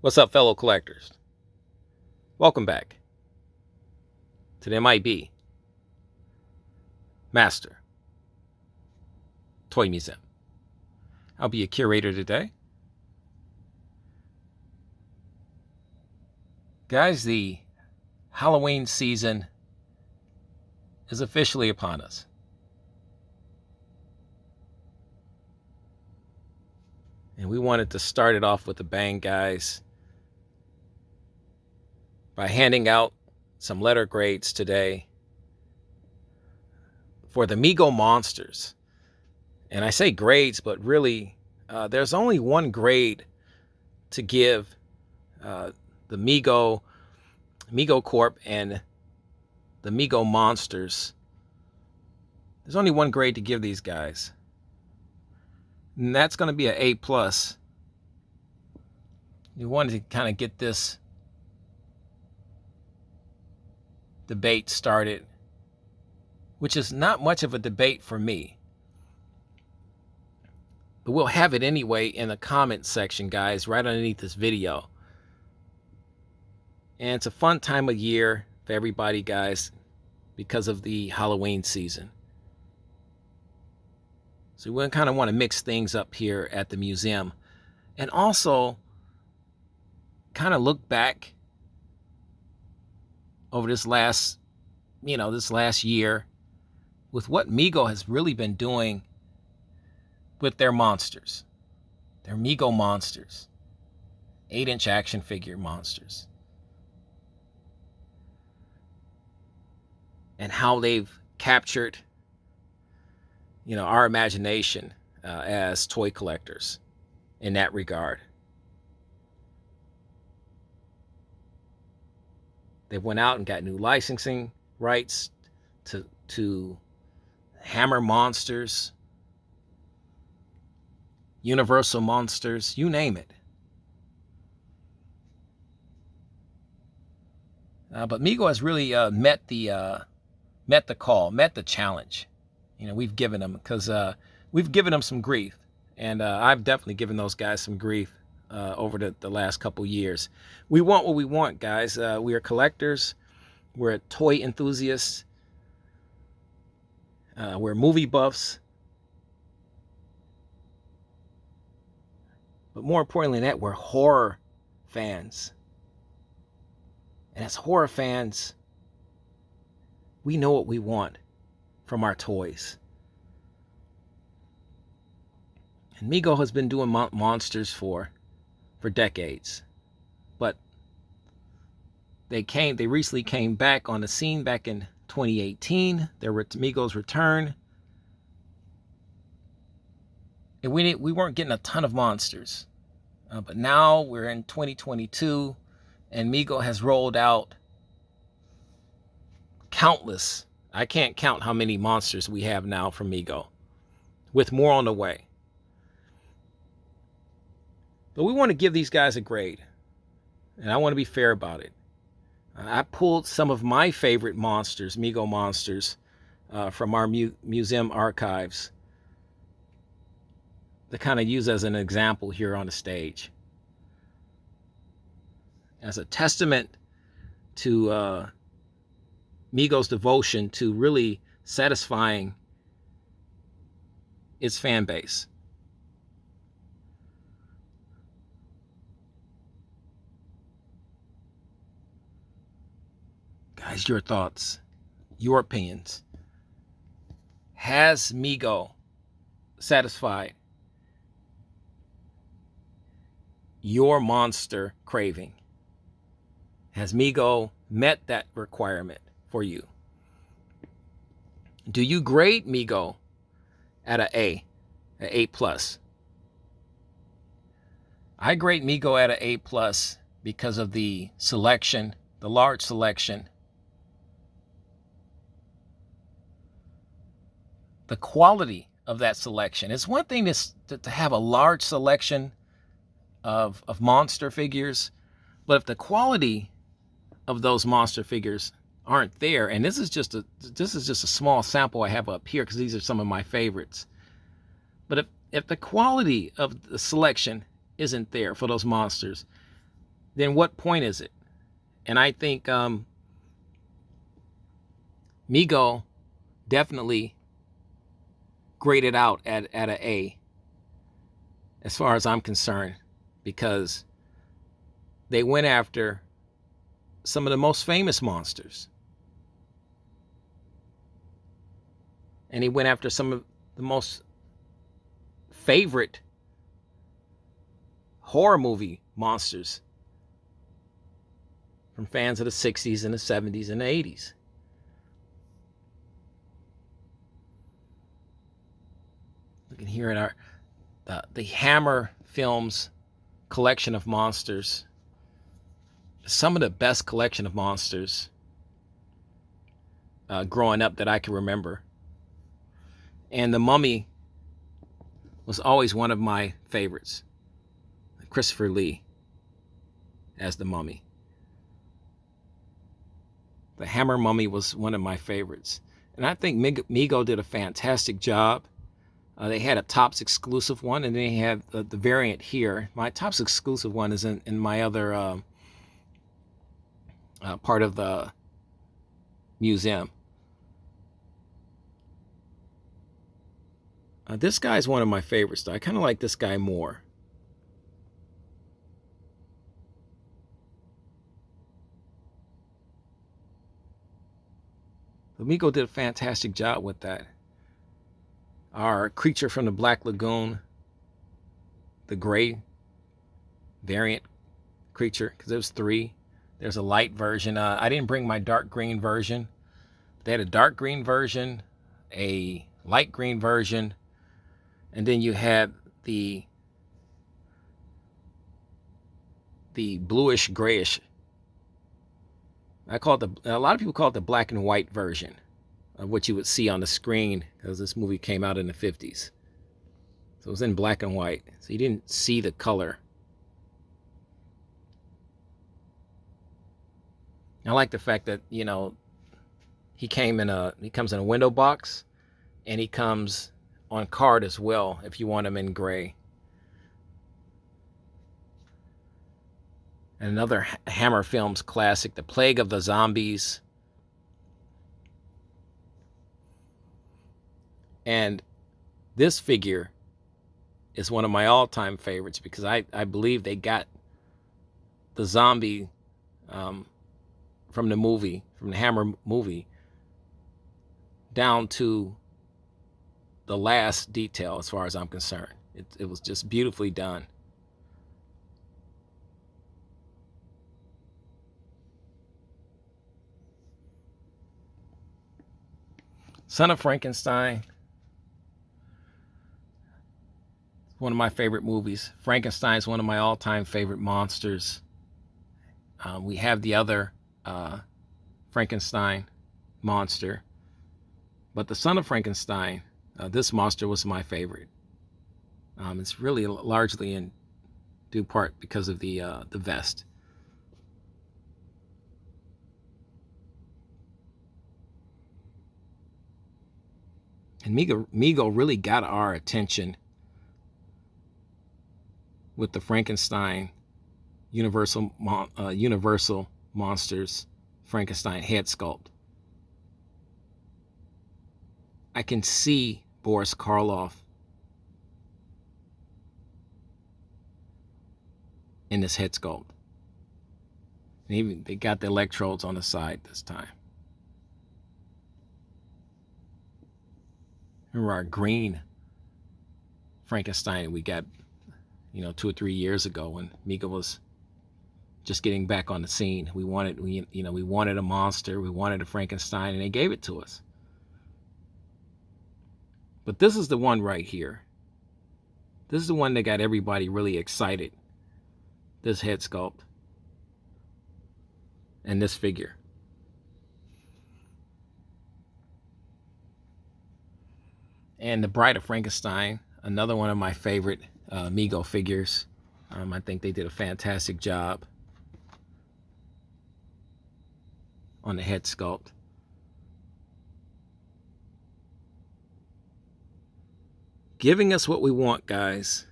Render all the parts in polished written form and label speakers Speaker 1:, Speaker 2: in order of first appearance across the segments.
Speaker 1: What's up, fellow collectors? Welcome back to the M.I.B. Master Toy Museum. I'll be a curator today. Guys, the Halloween season is officially upon us. And we wanted to start it off with a bang, guys, by handing out some letter grades today for the Mego monsters. And I say grades, but really, there's only one grade to give the Mego Corp and the Mego monsters. There's only one grade to give these guys, and that's going to be an A plus. You wanted to kind of get this debate started, which is not much of a debate for me, but we'll have it anyway in the comment section, guys, right underneath this video. And it's a fun time of year for everybody, guys, because of the Halloween season. So we kind of want to mix things up here at the museum, and also kind of look back over this last year with what Mego has really been doing with their monsters, their Mego monsters, 8-inch action figure monsters, and how they've captured our imagination as toy collectors in that regard. They went out and got new licensing rights to Hammer monsters, Universal monsters, you name it. But Mego has really met the call, met the challenge. We've given them, because we've given them some grief, and I've definitely given those guys some grief over the last couple years. We want what we want, guys. We are collectors. We're toy enthusiasts. We're movie buffs. But more importantly than that, we're horror fans. And as horror fans, we know what we want from our toys. And Mego has been doing monsters for decades. But they recently came back on the scene back in 2018. There were Mego's return. And we weren't getting a ton of monsters. But now we're in 2022, and Mego has rolled out countless. I can't count how many monsters we have now from Mego, with more on the way. But we want to give these guys a grade, and I want to be fair about it. I pulled some of my favorite monsters, Mego monsters, from our museum archives to kind of use as an example here on the stage, as a testament to Mego's devotion to really satisfying its fan base. Guys, your thoughts, your opinions. Has Mego satisfied your monster craving? Has Mego met that requirement for you? Do you grade Mego at an A plus? I grade Mego at an A plus because of the selection, the large selection, the quality of that selection. It's one thing to have a large selection of monster figures, but if the quality of those monster figures aren't there, and this is just a small sample I have up here because these are some of my favorites, but if the quality of the selection isn't there for those monsters, then what point is it? And I think Mego definitely graded out at an A, as far as I'm concerned, because they went after some of the most famous monsters. And he went after some of the most favorite horror movie monsters from fans of the 60s and the 70s and the 80s. Looking here at the Hammer Films collection of monsters. Some of the best collection of monsters growing up that I can remember. And the Mummy was always one of my favorites. Christopher Lee as the Mummy. The Hammer Mummy was one of my favorites. And I think Mego did a fantastic job. They had a Topps exclusive one, and they have the variant here. My Topps exclusive one is in my other part of the museum. This guy is one of my favorites, though. I kind of like this guy more. Mego did a fantastic job with that. Our creature from the Black Lagoon, the gray variant creature, because there was 3. There's a light version. I didn't bring my dark green version. They had a dark green version, a light green version, and then you had the bluish grayish. A lot of people call it the black and white version of what you would see on the screen, because this movie came out in the 50s. So it was in black and white, so you didn't see the color. I like the fact that, you know, he comes in a window box, and he comes on card as well if you want him in gray. And another Hammer Films classic, The Plague of the Zombies. And this figure is one of my all-time favorites, because I believe they got the zombie from the Hammer movie, down to the last detail as far as I'm concerned. It was just beautifully done. Son of Frankenstein, one of my favorite movies. Frankenstein is one of my all-time favorite monsters. We have the other Frankenstein monster, but the Son of Frankenstein, this monster was my favorite. It's really largely in due part because of the vest. And Mego really got our attention with the Frankenstein Universal Monsters Frankenstein head sculpt. I can see Boris Karloff in this head sculpt. And even they got the electrodes on the side this time. Remember our green Frankenstein we got, 2 or 3 years ago when Mego was just getting back on the scene. We wanted a monster, we wanted a Frankenstein, and they gave it to us. But this is the one right here. This is the one that got everybody really excited. This head sculpt and this figure. And the Bride of Frankenstein, another one of my favorite Mego figures. I think they did a fantastic job on the head sculpt. Giving us what we want, guys.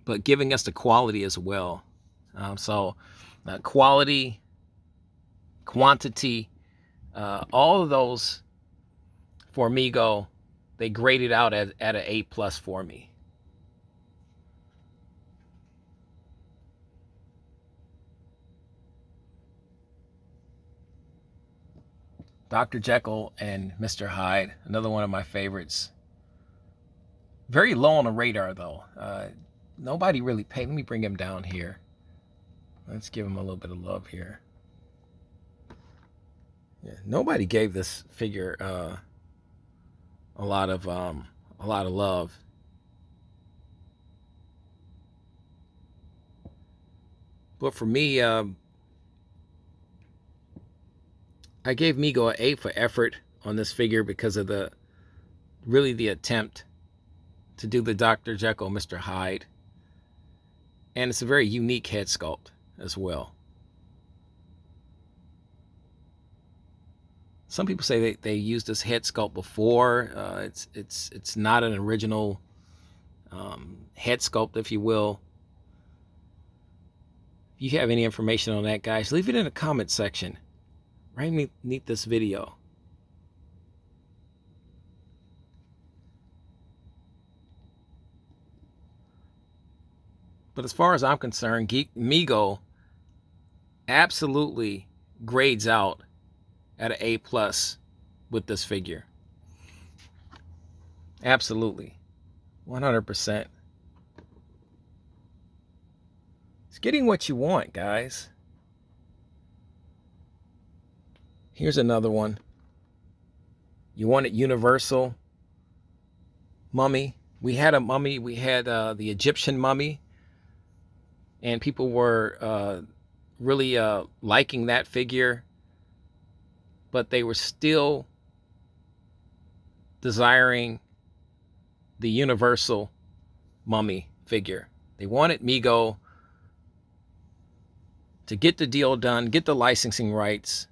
Speaker 1: but giving us the quality as well. So quality, quantity, all of those for Mego, they graded out at an A+ for me. Dr. Jekyll and Mr. Hyde, another one of my favorites. Very low on the radar, though. Nobody really paid. Let me bring him down here. Let's give him a little bit of love here. Yeah, nobody gave this figure a lot of love. But for me, I gave Mego an A for effort on this figure because of the attempt to do the Dr. Jekyll, Mr. Hyde. And it's a very unique head sculpt as well. Some people say they used this head sculpt before. It's not an original head sculpt, if you will. If you have any information on that, guys, leave it in the comment section right beneath this video. But as far as I'm concerned, Mego absolutely grades out at an A+ with this figure. Absolutely. 100%. It's getting what you want, guys. Here's another one. You wanted universal mummy. We had a mummy. We had the Egyptian mummy. And people were really liking that figure. But they were still desiring the universal mummy figure. They wanted Mego to get the deal done, get the licensing rights,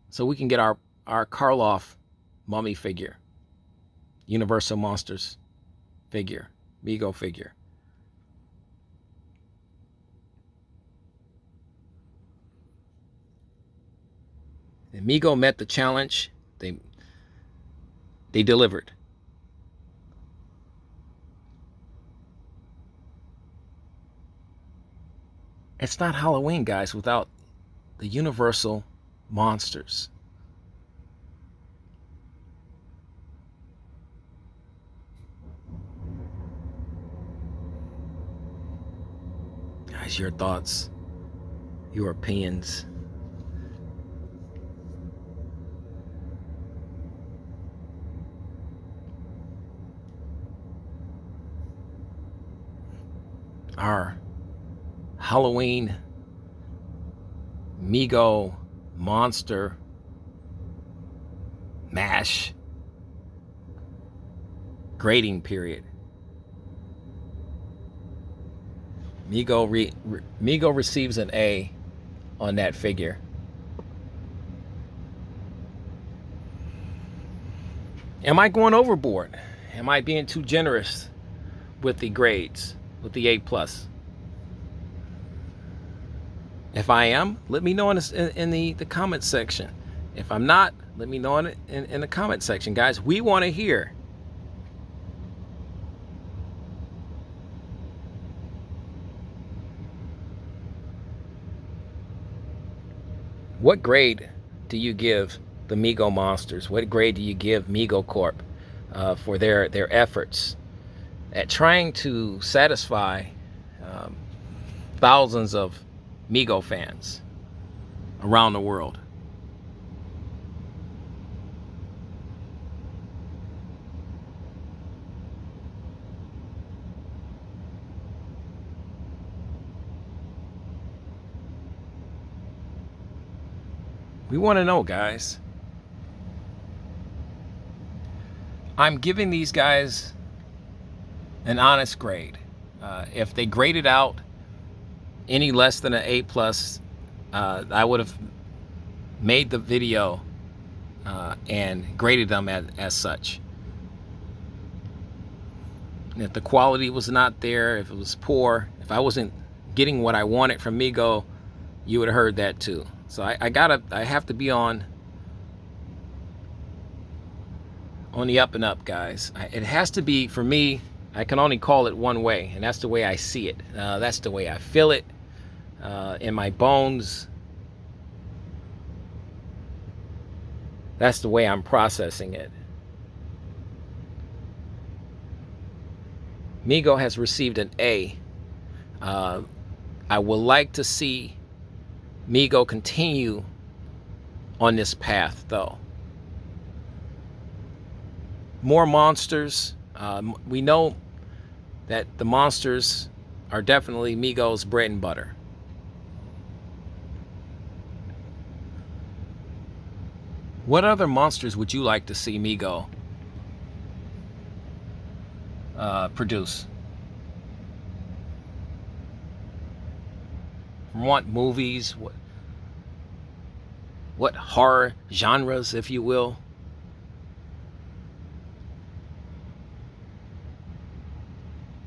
Speaker 1: so we can get our Karloff mummy figure, Universal Monsters figure, Mego figure. And Mego met the challenge. They delivered. It's not Halloween, guys, without the Universal Monsters. Guys, your thoughts, your opinions. Our Halloween Mego monster mash grading period. Mego receives an A on that figure. Am I going overboard? Am I being too generous with the grades, with the A+? If I am, let me know in the comment section. If I'm not, let me know in the comment section, guys. We want to hear. What grade do you give the Mego Monsters? What grade do you give Mego Corp for their efforts at trying to satisfy thousands of Mego fans around the world? We want to know, guys. I'm giving these guys an honest grade. If they graded out any less than an A+, I would have made the video and graded them as such. And if the quality was not there, if it was poor, if I wasn't getting what I wanted from Mego, you would have heard that too. So I have to be on the up and up, guys. It has to be, for me, I can only call it one way, and that's the way I see it. That's the way I feel it in my bones. That's the way I'm processing it. Mego has received an A. I would like to see Mego continue on this path, though. More monsters. We know that the monsters are definitely Mego's bread and butter. What other monsters would you like to see Mego produce? Want movies? What horror genres, if you will?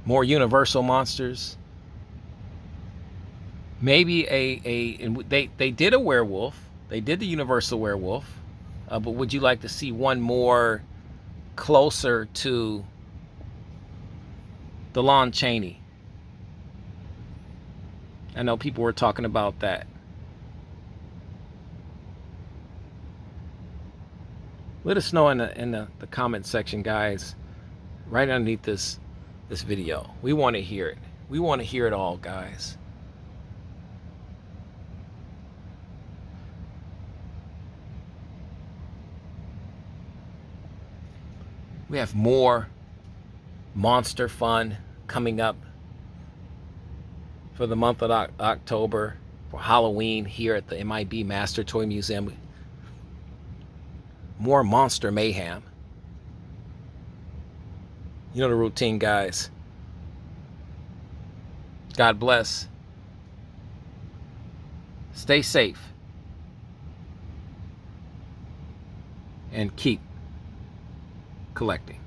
Speaker 1: More universal monsters? Maybe and they did a werewolf. They did the universal werewolf. But would you like to see one more closer to the Lon Chaney? I know people were talking about that. Let us know in the comment section, guys, right underneath this video. We want to hear it. We want to hear it all, guys. We have more monster fun coming up for the month of October, for Halloween here at the M.I.B Master Toy Museum. More monster mayhem. You know the routine, guys. God bless. Stay safe. And keep collecting.